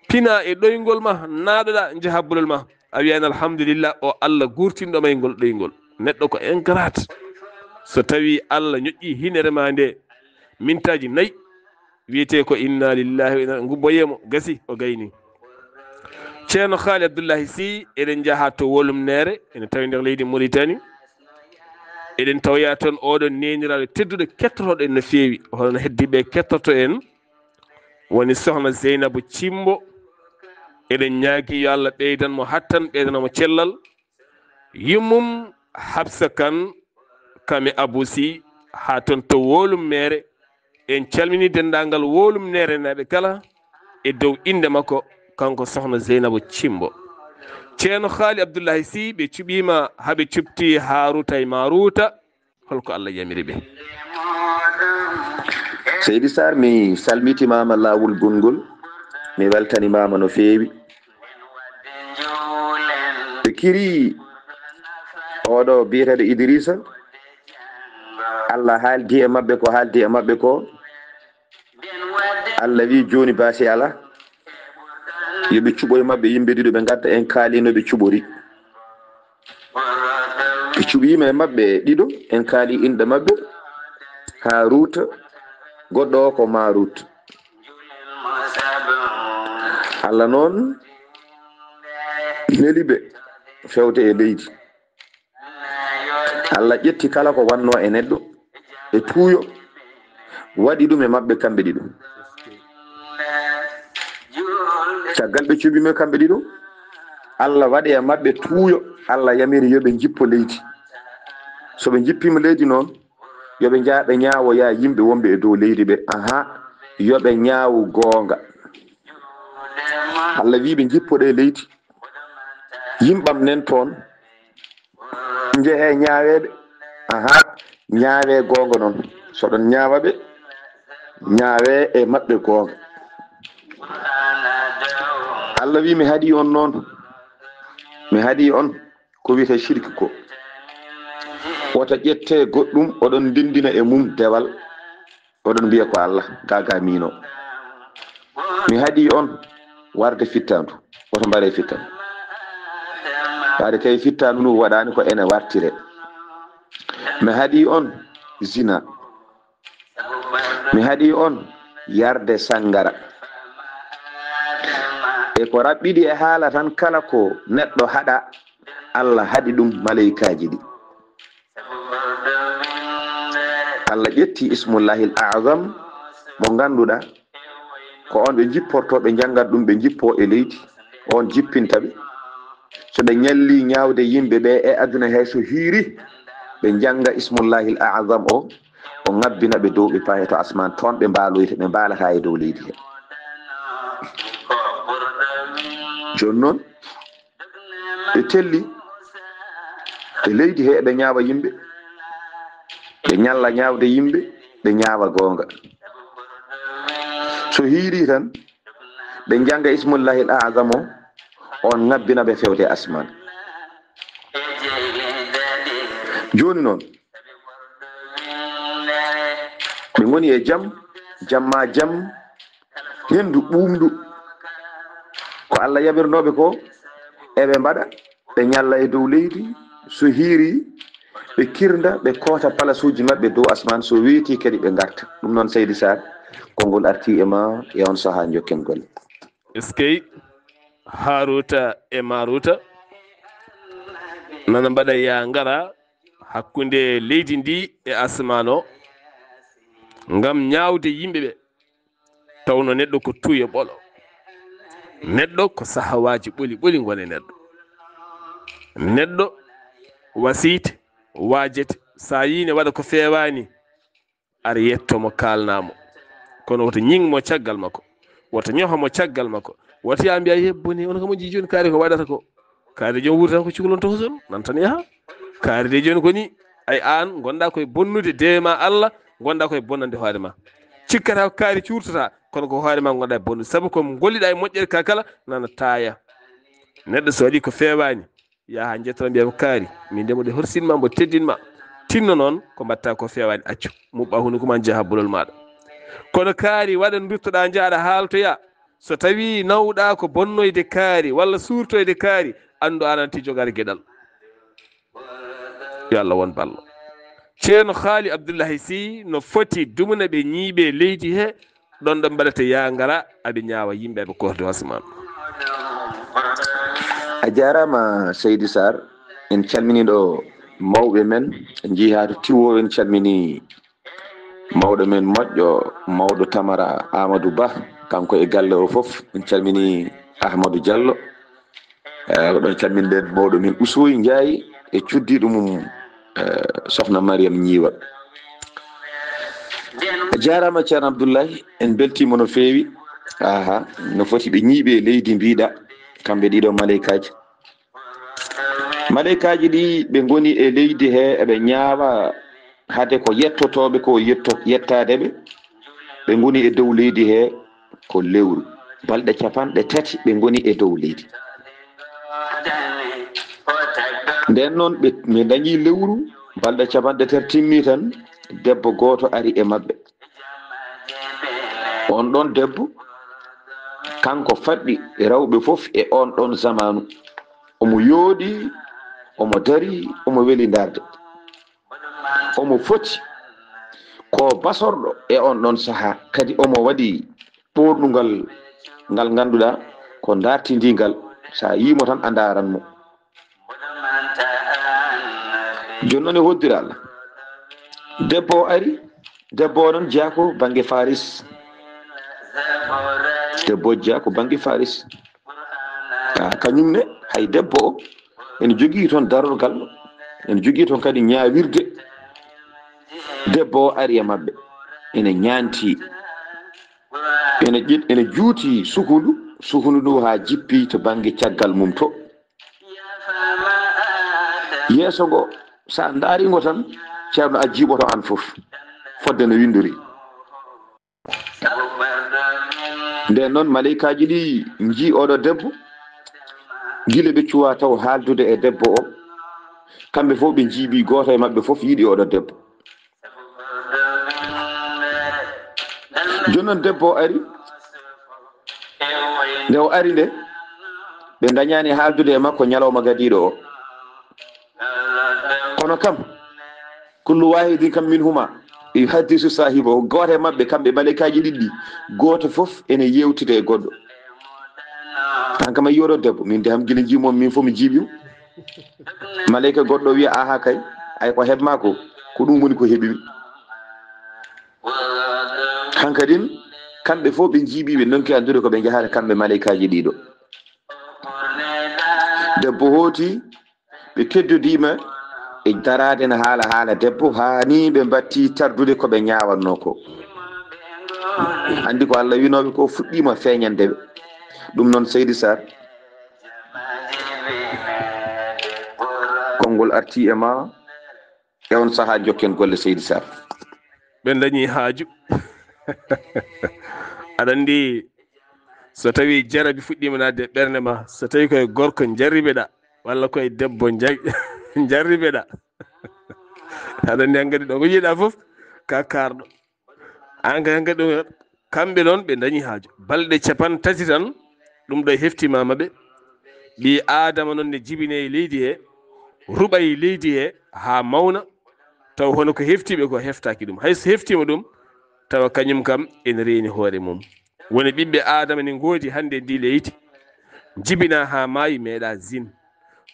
Speaker 2: pina e ɗoygol ma naɗoɗa jahabbulol ma a wiyani alhamdulillah o Allah gurtinɗoma e ngol ɗoygol. Neɗɗo ko ingrate so tawi Allah ñoƴƴi hinere ma nde mintaji 4 wiyete ko inna lillahi wa inna gubboyemo gasi o gayni. Ceerno Haali Abdoullahi Sy eɗen jaaha to wolumnere ene tawi nder leydi Mauritanie. Eɗen tawya toon oɗon neniraɗo tedduɗo kettotoɗo en no feewi, holno heddiɓe kettoto en woni sohna Zeynabou Thimbo. Eɗen ñaagui yo Allah ɓeydanmo hattan, ɓeydanamo cellal. Yummum Habsa Kane kame Abou Sy ha toon to wolumnere. En calmini dendagal wolumnere naɓe kala e dow inde makko kanko sohna Zeynabou Thimbo. Ceerno Haali Abdoullahi Sy ɓe cuɓima haɓe cuɓti Harouta e Marouta, holko Allah yamiri ɓe.
Speaker 3: Seydi Sarr mi salmitimama lawol gongol, mi weltanimama no feewi. ɓe kiri oɗo biyeteɗo Idrissa, Allah haaldi e mabɓe ko haaldi e mabɓe ko. Allah wi joni baasi ala yoɓe cuɓoye mabɓe yimɓe ɗiɗo ɓe gadda en kaalino ɓe cuɓori. ɓe cuɓima e mabɓe ɗiɗo en kaali inɗe mabɓe Harouta, goɗɗo o ko Marouta. Allah noon neliɓe fewde e leydi. Allah ƴetti kala ko wanno e neɗɗo e tuuyo waɗi ɗum e mabɓe kamɓe ɗiɗo. caggal ɓe cuɓime kamɓe ɗiɗo, Allah waɗi e mabɓe tuuyo. Allah yamiri yoɓe jippo leydi. so ɓe jippima leydi noon yoɓe jaaɓe ñaawo ya yimɓe wonɓe e dow leydi ɓe. yoɓe ñaawu goonga. Allah wi ɓe jippoɗe leydi, yimɓam nen toon jeehe ñaaweɓe. ñaawe goonga noon, so ɗon ñaawa ɓe ñaawe e maɓɓe goonga. Allah wi mi haɗi on noon, mi haɗi on ko wiyete shirki ko. wota ƴette goɗɗum oɗon ndendina e mum dewal, oɗon mbiya ko Allah gaga mino. mi haɗi on warde fittandu, woto mbare fittandu. waade kay fittandu ndu waɗani ko ene wartire. mi haɗi on zina, mi haɗi on yarde sangara. e ko raɓɓiɗi e haala tan kala ko neɗɗo haɗa Allah haɗi ɗum malaikaji ɗi. Allah ƴetti ismullahil azam mo ganduɗa ko on ɓe jipporto, ɓe jangat ɗum ɓe jippo e leydi, on jippinta ɓe. so ɓe ñalli ñawde yimɓe ɓe e aduna he so hiiri ɓe janga ismullahil azam o ngabbina ɓe dow ɓe paye to asman toon ɓe mbaloyte, ɓe mbalata e dow leydi he. joni noon ɓe telli e leydi he ɓe ñaawa yimɓe, ɓe ñalla ñaawde yimɓe, ɓe ñaawa goonga. so hiiri tan ɓe janga ismullahil azam o on ngabbina ɓe fewde asman. joni noon ɓe goni e jam, jamma jam hendu ɓuumdu ko Allah yabirnoɓe ko eɓe mbaɗa, ɓe ñalla e dow leydi. so hiiri ɓe kirda, ɓe koota palasuji maɓɓe dow asman. so weeti kadi ɓe garta. ɗum noon Seydi Sarr konngol arti e ma e on saha jokken golle.
Speaker 2: eskey Harouta e Marouta nana mbaɗa ya ngara hakkunde leydi ndi e asman o ngam ñaawde yimɓe ɓe. tawno neɗɗo ko tuuya ɓolo, neɗɗo ko sahawaji ɓoli ɓoli gone neɗɗo. neɗɗo wasite wajete sa yine waɗa ko fewani ara yettomo kalnamo, kono woto ñingmo caggal makko, woto ñohomo caggal makko, woto ya mbiya yebboni on kamo ji joni kaari ko waɗata ko. kaari joni wuuri tan ko cukalon tokoson nan tan yaaha. kaari de joni koni ay an gonɗa koye bonnude dewema Allah, gonɗa koye bonnande hoore ma. cikkata ko kaari curtata, kono ko hoore ma gonɗa e bonnude, saabu ko golliɗa e moƴƴere ka kala nana taaya. neɗɗo so waɗi ko fewani yaha jettata mbiya ko kaari min ndemoɗe horsinma mbo teddinma, tinno noon ko mbatta ko fewani accu muɓɓa hunde kuma jaaha bolol maɗa. kono kaari waɗa duttoɗa jaaɗa haaltoya, so tawi nawɗa ko bonnoyde kaari walla surtoyde kaari, andu ananti jogare gueɗal yo Allah won ballo ceerno haali Abdoullahi Sy no foti dumna ɓe ñiiɓe leydi he ɗon ɗo mbaɗata ya ngara aɓe ñaawa yimɓe aɓe korde wasman
Speaker 3: a jarama Seydou Sarr en calminiɗo mawɓe men jihato tiwo en calmini mawɗo men moƴƴo mawɗo Tamara Amadou Ba kanko e galle o foof en calmini Ahmadou Diallo oɗon calminɗen mawɗo men Ousoy Ndiaye e cuddiɗo mum sohna Mariam Ñiiwa a jarama ceerno Abdoullahi en beltima no feewi aha no foti ɓe ñiiɓe leydi mbiɗa kamɓe ɗiɗo maleykaji ɗi ɓe goni e leydi he eɓe ñaawa hade ko yettotoɓe ko yettadeɓe ɓe goni e dow leydi he ko lewru balɗe 3 ɓe goni e dow leydi nden noon ɓe dañi lewru balɗe 3 timmi tan debbo goto ari e mabɓe on ɗon debbo kanko faɗɗi rewɓe fof e on ɗon zamanu omo yooɗi omo dari omo weli darde omo foti ko basorɗo e on ɗon saaha kadi omo waɗi ɓornugal ngal ganduɗa ko dartidingal sa yimo tan a daranmo joni noon e hoddira Allah debbo o ari debbo o noon jeeya ko banggue Faris debbo jeeya ko banggue Faris kañumne hay debbo o ene jogui toon darorgal ene jogui toon kadi ñawirde debbo o ari e mabɓe ene ñanti ene juuti suhundu ndu ha jippi to banggue caggal mum to yeeso ngo sa daarigo tan ceerno a jiiɓoto an foof fodde no windori nden noon maleykaji ɗi jii oɗo debbo guila ɓe cuwa taw haaldude e debbo o kamɓe fof ɓe jiiɓi goto e mabɓe fof yiiɗi oɗo debbo joni noon debbo o ari nde o ari nde ɓe dañani haaldude e makko ñalawma gadiɗo o kono kam kullu wahidin kam min huma haddisu sahibo goto e mabɓe kamɓe maleykaji ɗiɗɗi goto fof ene yewtide e goɗɗo an kam a yiyoɗo debbo min de ham guila jimom min fof mi jiiɓimo maleyka goɗɗo wiya aha kay ay ko heɓma ko ɗum woni ko heeɓimi hankadin kamɓe fof ɓe jiiɓiɓe donki andude ko ɓe jahata kamɓe maleykaji ɗiɗo debbo hooti ɓe keddodima e darade no haala debbo hani ɓe batti tardude ko ɓe ñawanno ko andi ko Allah winoɓe ko fuɗɗima feeñandeɓe ɗum noon Seydou Sarr konngol arti e ma e on saaha jokken golle Seydou Sarr
Speaker 2: ɓe dañi haaju aɗa andi so tawi jarabi fuɗɗima nadde ɓernde ma so tawi koye gorko jarribeɗa walla koye debbo jarribeɗa aɗa andi hankkadi ɗo ko yiiɗa foof ka karɗo hankkadi ɗum kamɓe noon ɓe dañi haaju balɗe 3 tan ɗum ɗo heftimama ɓe ɓi adama noon ne jibine leydi he ruɓay leydi he ha mawna taw hono ko heftiɓe ko heftaki ɗum hayso heftima ɗum tawa kañum kam ene reeni hoore mum woni ɓiɓɓe adama ne goodi hande ndi leydi jibina ha maayi meeɗa zin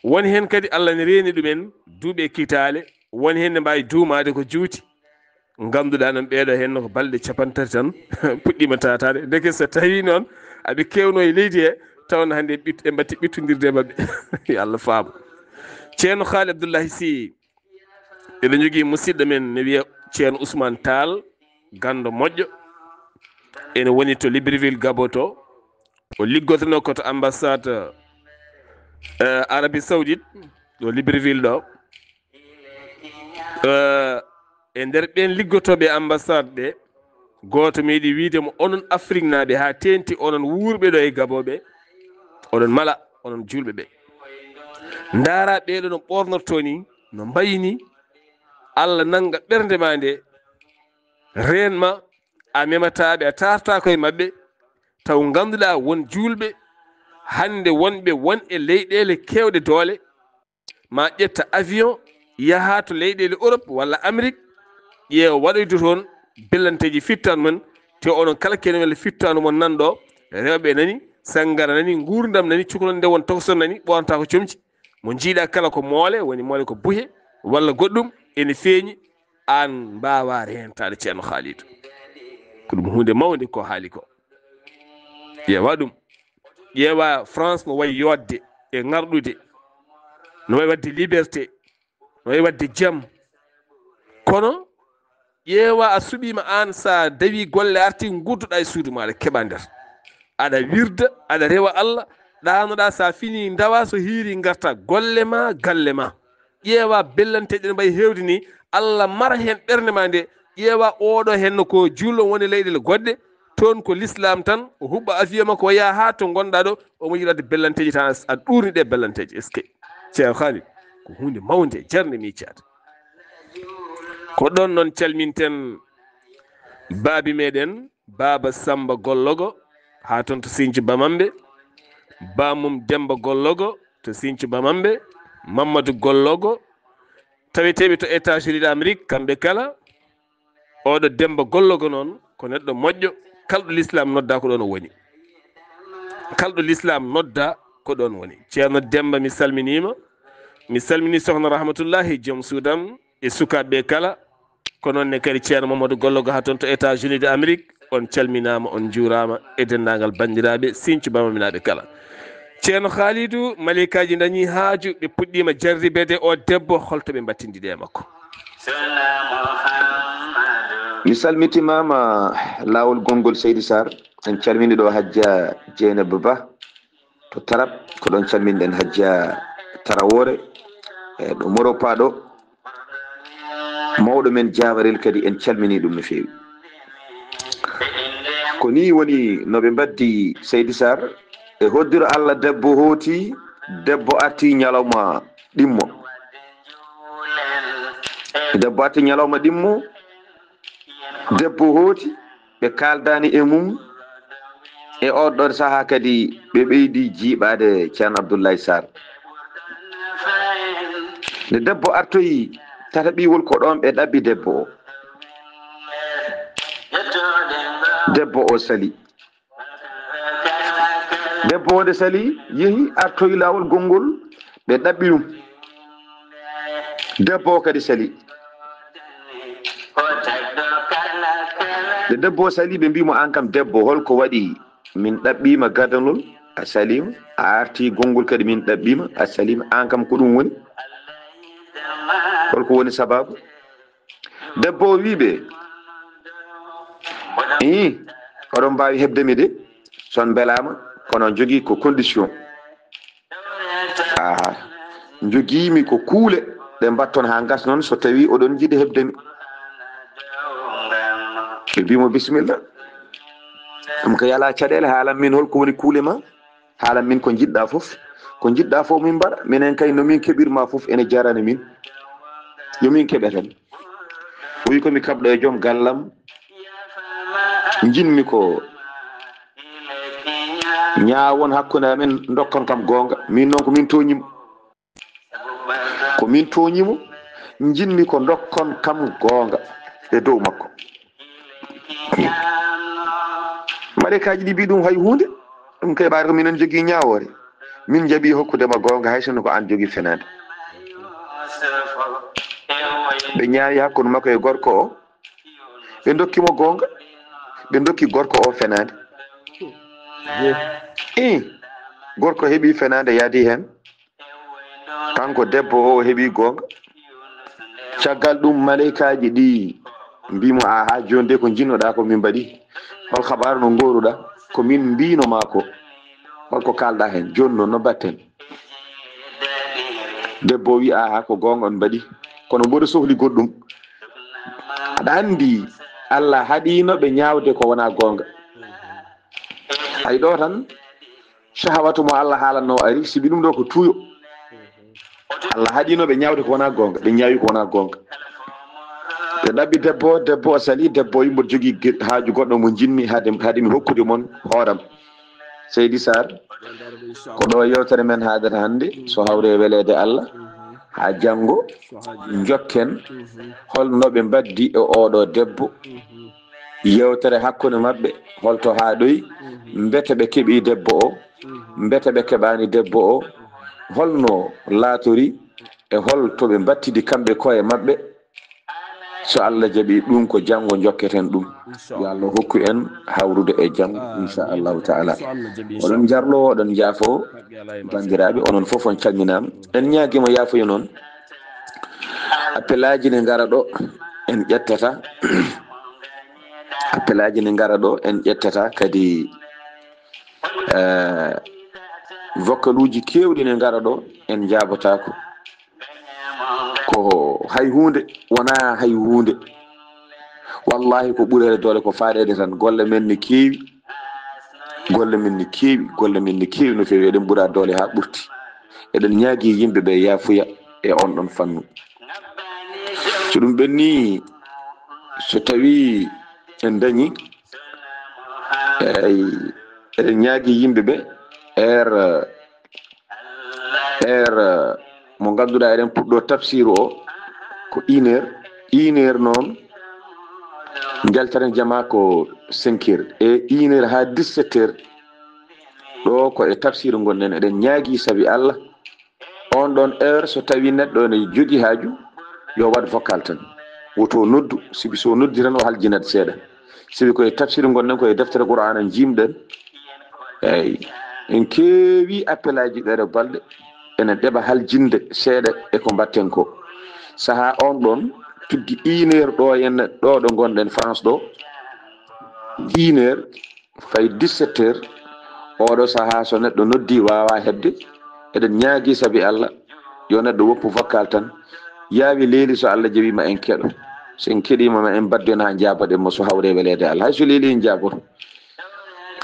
Speaker 2: woni hen kadi Allah ne reeni ɗumen duuɓe kitale woni hen ne mbawi duumade ko juuti ganduɗa noon ɓeeɗo hen ko balɗe 3 tan puɗɗima tatade deke so tawi noon aɓe kewno e leydi he tawno hande ɓe mbatti ɓittodirde e mabɓe yo Allah faamo ceerno Haali Abdoullahi Sy eɗen jogui musidɗo men ne wiya ceerno Ousmane Tall gando moƴƴo ene woni to Libreville Gabo to o liggotono koto ambassade Arabie Saoudite ɗo Libreville ɗo e nder ɓen liggotoɓe ambassade ɓe goto meeɗi wiidemo onon Afrique naaɓe ha tenti onon wuurɓe ɗo e Gabo ɓe oɗon mala onon julɓe ɓe ndaara ɓeɗo no ɓornoto ni no mbayini Allah nanga ɓernde ma nde renma a memataɓe a tarta koye mabɓe taw ganduɗa won julɓe hande won e leyɗele kewɗe doole ma ƴetta avion yaha to leyɗele Europe walla Amérique ƴeewa waɗoyde toon bellanteji fittanu men te onon kala kene wele fittanu mon nanɗo rewɓe nani sangara nani gurdam nani cukalon nde won tokson nani ɓornata ko comci mo jiiɗa kala ko moole woni moole ko buhe walla goɗɗum ene feeñi an mbawa rentade ceerno Khalidou ko ɗum hunde mawde ko haali ko ƴeewa ɗum ƴeewa France no wayi yodde e ngarɗude no wayi wadde liberté no wayi wadde jaam kono ƴeewa a suɓima an sa dawi golle arti gudduɗa e suudu maɗa keeɓa nder aɗa wirda aɗa rewa Allah ɗanoɗa sa fini dawa so hiiri garta golle ma galle ma ƴeewa bellanteɗe ɗe mbayi hewde ni Allah mara hen ɓernde ma nde ƴeewa oɗo henno ko jullo woni leyɗele goɗɗe toon ko l'islam tan o huɓɓa avion makko o yaha ha to gonɗa ɗo omo yiɗi wadde bellanteji tan a ɗurni ɗe bellanteji est ce que ceerno Khalid ko hunde mawde jarde miccade ko ɗon noon calminten baabi meɗen Baba Samba Gollogo ha toon to Sinthiou Bamamɓe bamum Demba Gollogo to Sinthiou Bamamɓe Mamadou Gollogo taweteɓe to États-Unis d'Amérique kamɓe kala oɗo Demba Gollogo noon ko neɗɗo moƴƴo kalɗo l'islam nodda ko ɗon o woni kalɗo l'islam nodda ko ɗon woni ceerno Demba mi salminima mi salmini sokhna Rahmatullahi joom suudam e sukaɓeɓe kala ko noon ne kadi ceerno Mamadou Gollogo ha toon to États-Unis d'Amérique on calminama on juurama e dendagal bandiraɓe Sinthiou Bamaminaɓe kala ceerno Khalidou malikaji dañi haaju ɓe puɗɗima jarribede o debbo holto ɓe mbattindiɗe e makko
Speaker 3: mi salmitimama lawol gongol Seydi Sarr en calmini ɗo Hajja Dieynaba Ba to Tarab ko ɗon calminɗen Hajja Tarawore e ɗo Moropa ɗo mawɗo men Jabarel kadi en calmini ɗum no fewi ko ni woni no ɓe mbaddi Seydi Sarr e hoddiro Allah debbo hooti debbo arti ñalawma ɗimmo debbo arti ñalawma ɗimmo debbo hooti ɓe kaldani e mum e oɗon saaha kadi ɓe ɓeydi jiiɓade ceerno Abdoulaye Sarr nde debbo artoyi tata ɓiwol ko ɗon ɓe ɗaɓɓi debbo o debbo o sali debbo o nde sali yeehi artoyi lawol gongol ɓe ɗaɓɓi ɗum debbo o kadi sali nde debbo o sali ɓe mbimo an kam debbo holko waɗi min ɗaɓɓima gadanol a salima a arti gongol kadi min ɗaɓɓima a salima an kam ko ɗum woni holko woni sababu debbo o wiɓe i oɗon mbawi hebdemi de son belama kono jogui ko condition joguimi ko kuule ɗe mbatton ha gas noon so tawi oɗon jiiɗi hebdemi ɓe mbimo bisimilla ɗum ko yala caɗele haalan min holko woni kuule ma haalan min ko jiɗɗa foof min mbaɗa minen kay nomin keɓirma foof ene jarani min yomin keɓeten o wi komi kabɗo e joom gallam jinmi ko ñaawon hakkude amen dokkon kam gonga min noon ko min toñimo jinmi ko dokkon kam gonga e dow makko malikaji ɗi mbi ɗum hay hunde ɗum kay ɓaade ko minen jogui ñawore min jaaɓi hokkudema gonga hay sinno ko an jogui fenade ɓe ñaawi hakkude makko e gorko o ɓe dokkimo gonga ɓe dokki gorko o fenade gorko heeɓi fenade yaadi hen kanko debbo o heeɓi gonga caggal ɗum malikaji ɗi mbimo ha joni de ko jinnoɗa ko min mbaɗi hol habaru no goruɗa ko min mbinoma ko holko kalɗa hen joni noon no batten debbo wi ha ko gonga on mbaɗi kono mboɗo sohli goɗɗum aɗa andi Allah haɗinoɓe ñawde ko wona gonga hay ɗo tan shahawatu mo Allah haalanno ari sibi ɗum ɗo ko tuuyo Allah haɗinoɓe ñawde ko wona gonga ɓe ñawi ko wona gonga ɓe ɗaɓɓi debbo o sali debbo yimbo jogui haaju goɗɗo mo jinmi haade mi hokkude moon hooram Seydi Sarr ko ɗo yewtere men haadata hannde so hawre weleede Allah haa janngo jokken holno ɓe mbaddi e oɗo debbo yewtere hakkunde maɓɓe holto haaɗoyi mbete ɓe keɓi debbo o mbete ɓe keɓani debbo o holno laatori e holto ɓe mbattidi kamɓe koye maɓɓe so Allah jaɓi ɗum ko janngo jokketen ɗum yo Allah hokku en hawrude e janngo inchallahu taala oɗon jarlowo oɗon jaafo bandiraɓe onon fof on calminama en ñaaguima yaafoyo noon appel aji ne ngara ɗo en ƴettata appel aji ne ngara ɗo en ƴettata kadi vocal uji kewɗi ne ngara ɗo en jabotako ko hay hunde wona hay hunde wallahi ko ɓurede dole ko faɗede tan golle men ne kewi golle men ne kewi golle men ne kewi no fewi eɗen ɓuura dole ha ɓurti eɗen ñaagui yimɓeɓe yafuya e on ɗon fannu so ɗum ɓenni so tawi en dañi eɗen ñaagui yimɓeɓe mo ganduɗa eɗen puɗɗo tafsiru o ko 1 heure noon jaltaren jama ko 5 heures e 1 heure ha 17 heures ɗo ko e tafsiru gonɗen eɗen ñaagui saabi Allah on ɗon heure so tawi neɗɗo ne jogui haaju yo waɗ vocal tan woto noddu sibi so noddi tan o haljinat seeɗa sibi koye tafsiru gonɗen koye deftere qur'ana jimɗen eyyi en keewi appel aji ɗeɗe balɗe enen ɗeɓa haljinde seeɗa eko mbatten ko saaha on ɗon tuddi 1 heure ɗo henne ɗo ɗo gonɗen France ɗo 1 heure fay 17 heures oɗo saaha so neɗɗo noddi wawa hebde eɗen ñaagui saabi Allah yo neɗɗo woppu vocal tan yaawi leeli so Allah jawima en keɗo so en keɗima ma en baddu en ha jabaɗenmo so hawre weleede Allah hay so leeli en jaboto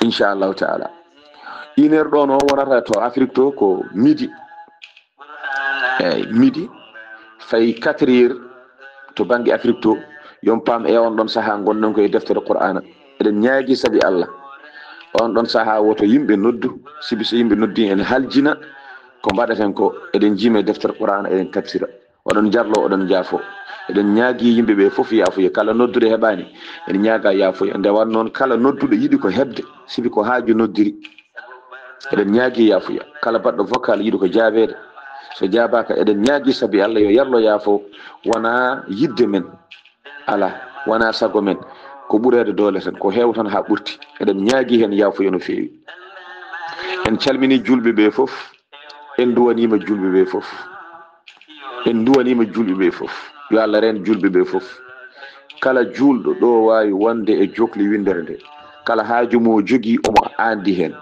Speaker 3: inchallahu taala 1 heure ɗo no wonata to Afrique to ko midi eyyi midi fay 4 heures to banggue Afrique to yon paam e on ɗon saaha gonɗen koye deftere qur'ana eɗen ñaagui saabi Allah on ɗon saaha woto yimɓe noddu sibi so yimɓe noddi en haljina ko mbaɗaten ko eɗen jiime deftere qur'ana eɗen tafsira oɗon jarlo oɗon jaafo eɗen ñaagui yimɓeɓe foof yaafuya kala noddude heɓani en ñaaga yaafuya nde wan noon kala nodduɗo yiiɗi ko hebde sibi ko haaju noddiri eɗen ñaagui yaafuya kala baɗɗo vocal yiiɗi ko jaabede so jaabaka eɗen ñaagui saabi Allah yo yarlo yaafo wona yidde men ala wona sago men ko ɓurede dole tan ko heew tan ha ɓurti eɗen ñaagui hen yaafuya no fewi en calmini julɓeɓe foof en duwanima julɓeɓe foof en duwanima julɓeɓe foof yo Allah ren julɓeɓe foof kala julɗo ɗo wawi wonde e jokli windere nde kala haaju mo jogui omo andi hen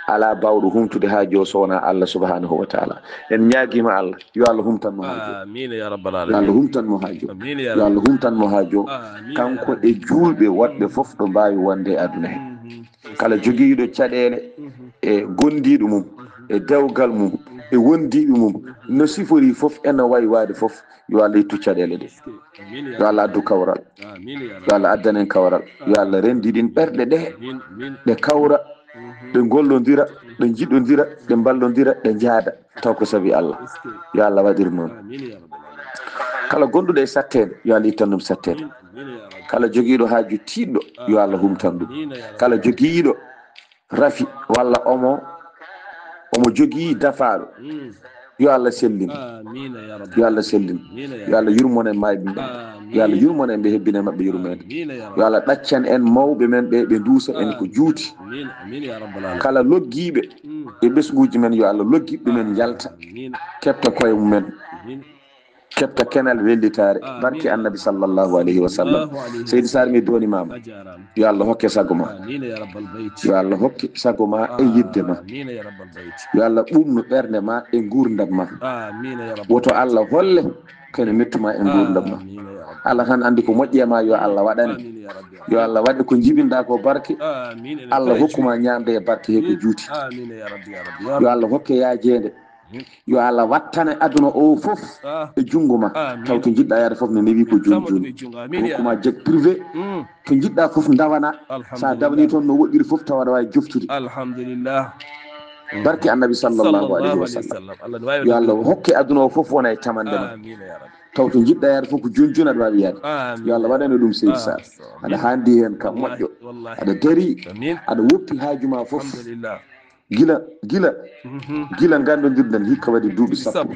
Speaker 3: ala bawɗo humtude haaju o so wona Allah subhanahu wa taala en ñaaguima Allah yo Allah humtanmo haaju
Speaker 2: amin ya rabbal
Speaker 3: yo
Speaker 2: alamin
Speaker 3: Allah humtanmo haaju
Speaker 2: amin ya
Speaker 3: yo Allah humtanmo haaju
Speaker 2: amin
Speaker 3: kanko e julɓe woɗɓe foof ɗo mbawi wonde e aduna he kala joguiɗo caɗele e gondiɗo mum e dewgal mum e wondiɓe mum no sifori foof ene wawi wade foof yo Allah yittu caɗele ɗe yo Allah addu kawral yo Allah addanen kawral yo Allah rendiɗin ɓerɗe ɗe ɗe kawra ɗe gollodira ɗe jiɗodira ɗe ballodira ɗe jaada taw ko saabi Allah yo Allah waɗir noon kala gonɗuɗo e sattede yo Allah yittan ɗum sattede kala joguiɗo haaju tiɗɗo yo Allah humtan ɗum kala joguiɗo rafi walla omo jogui dafaɗo yo Allah sellin yo Allah sellin yo Allah yurmon en mayɓe ɓe yo Allah yurmon en ɓe hebbine mabɓe yurmede yo Allah ɗaccan en mawɓe men ɓe ɓe duusa en ko juuti kala logguiɓe e ɓesguji men yo Allah logguiɓe men jalta kebta koye mumen kebta kenal wellitare barke annabi sallllahu alayhi wa sallam seydi sar mi donimama yo Allah hokke sago ma yo Allah hokke sago ma e yidde ma yo Allah ɓumno ɓernde ma e gurdam ma woto Allah holle kene mettuma e gurdam ma Allah tan andi ko moƴƴi e ma yo Allah waɗane yo Allah waɗe ko jibinɗa ko barke Allah hokkuma ñamde e barke he ko juuti yo Allah hokke yaajede yo Allah wattane aduna o foof e jungo ma taw to jiɗɗa yaade foof ne newi ko joni hokkuma jeg privé to jiɗɗa foof dawana sa dawani toon no woɗɗiri foof taw aɗa wawi joftude
Speaker 2: alhamdulillah
Speaker 3: barki annabi sallallahu alaihi wasallam yo Allah hokke aduna o fof wona e tamande ma taw to jiɗɗa yaade fof ko junjun aɗa wawi yaade yo Allah waɗane ɗum seydi Sar aɗa handi hen kam moƴƴo aɗa dari aɗa woppi haajuma fof gila gandodirɗen hikka waɗi duuɓi sappo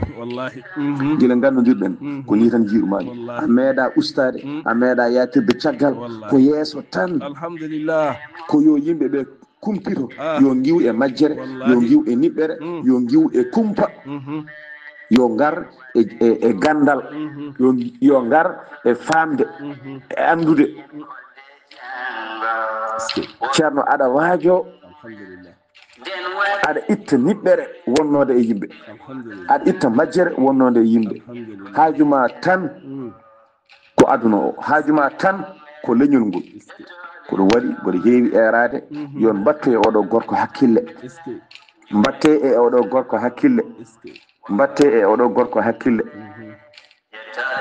Speaker 3: gila gandodirɗen ko ni tan jiiɗumami a meeɗa ustade a meeɗa yatirde caggal ko yeeso tan
Speaker 2: alhamdulillah
Speaker 3: ko yo yimɓeɓe kumpito yo giw e majjere yo giw e niɓɓere yo giw e kumpa yo ngar e gandal yo ngar e famde e andude ceerno aɗa waajo aɗa itta niɓɓere wonnode e yimɓe aɗa itta majjere wonnode e yimɓe haajuma tan ko aduna o haajuma tan ko leñol ngol ko ɗum waɗi mboɗo heewi erade yon mbatte e oɗo gorko hakkille mbatte e oɗo gorko hakkille mbatte e oɗo gorko hakkille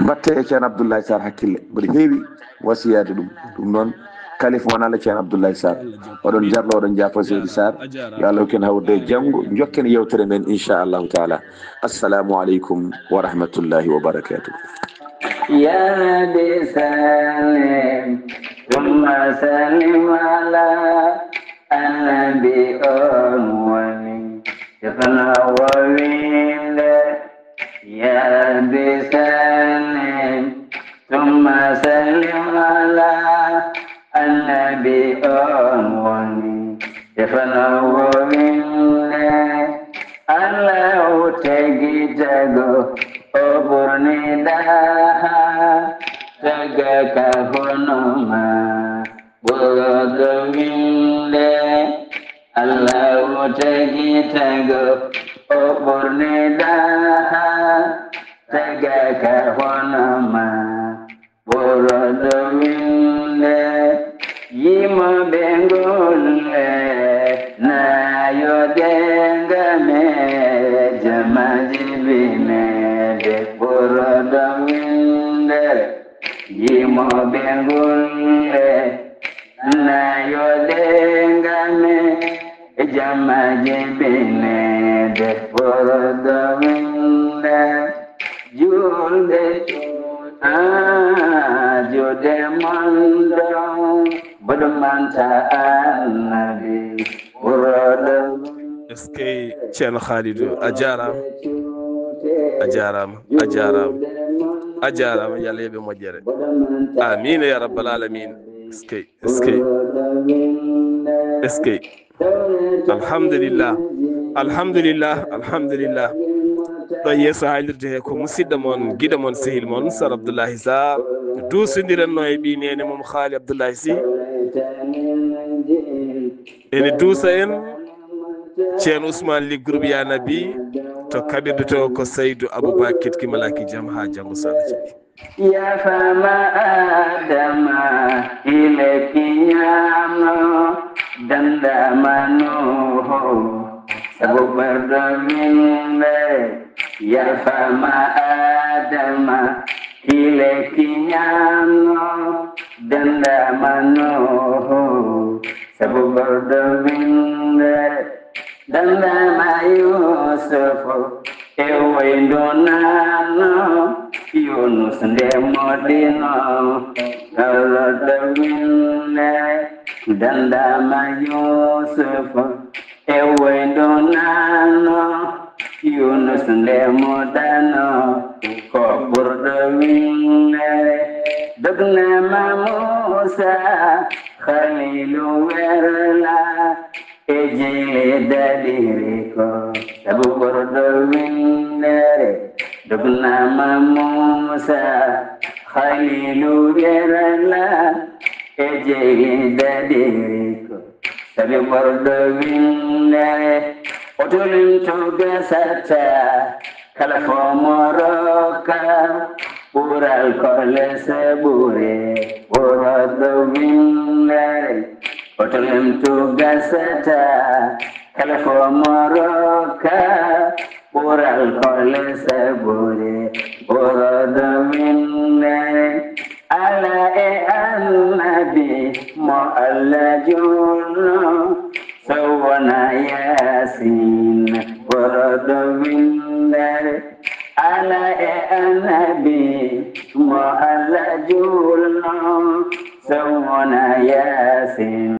Speaker 3: mbatte e ceerno Abdoulaye Sarr hakkille mboɗo heewi wasiyade ɗum noon kalifa won Allah ceerno Abdoulaye Sarr oɗon jarlo oɗon jaafa seydi Sarr yo Allah hokken hawde janggo jokken yewtere men inchallahu taala assalamu aleykum wa rahmatullahi wa barakatuh
Speaker 1: يا نبي سلم ثم سلم على النبي أموالي يتناولين يا نبي سلم ثم سلم على النبي أموالي يتناولين الله تجدو oburni daha jaga kahunuma bodowinde Allah tegi tago oburni daha jaga kahunuma bodowinde yimo bengulle na yodengame jamajibine Borodawinde yimo bengulle na yodengame jamajibine de borodawinde julde jude mondo bodmanta annabi borodawinde
Speaker 2: eske Ceerno Khalidou a jarama yalla yeɓe moƴƴere amina ya rabbal alamin eskey alhamdulillah ɗo yeeso haalirde he ko musidɗo moon guiɗo moon sehil moon Sar Abdoulaye Sarr dusodirenno e ɓi nene mom Haali Abdoulaye Sy ene duusa en ceerno Ousmane Ly groupe Ya Nabi to kaɓirde to ko Seydou Abouba ketki malaki jaam ha janggo so Allah jaɓi
Speaker 1: ya fama adama ile kinyamo dandamano sabu bardo minde ya fama adama ile kinyamo dandamano sabu bardo minde dandama Yusufu ewendonano Yunus ndemodino kalodawine dandama Yusufu ewendonano Yunus ndemodano koburdawine dagnama Musa Khalilu werla ejile daliriko sabu bordowinere dugnama Musa Khalilu yerala ejile daliriko sabu bordowinere otulim tuga sata kala fomoroka ural kole sebure bordowinere Otolem tu gasata kalafomoroka Ural kole sabure Borodowine Ala e annabi Mo alla juno Sawana ya yasin worodo windere ala e anabi mo alla julno sawona yasin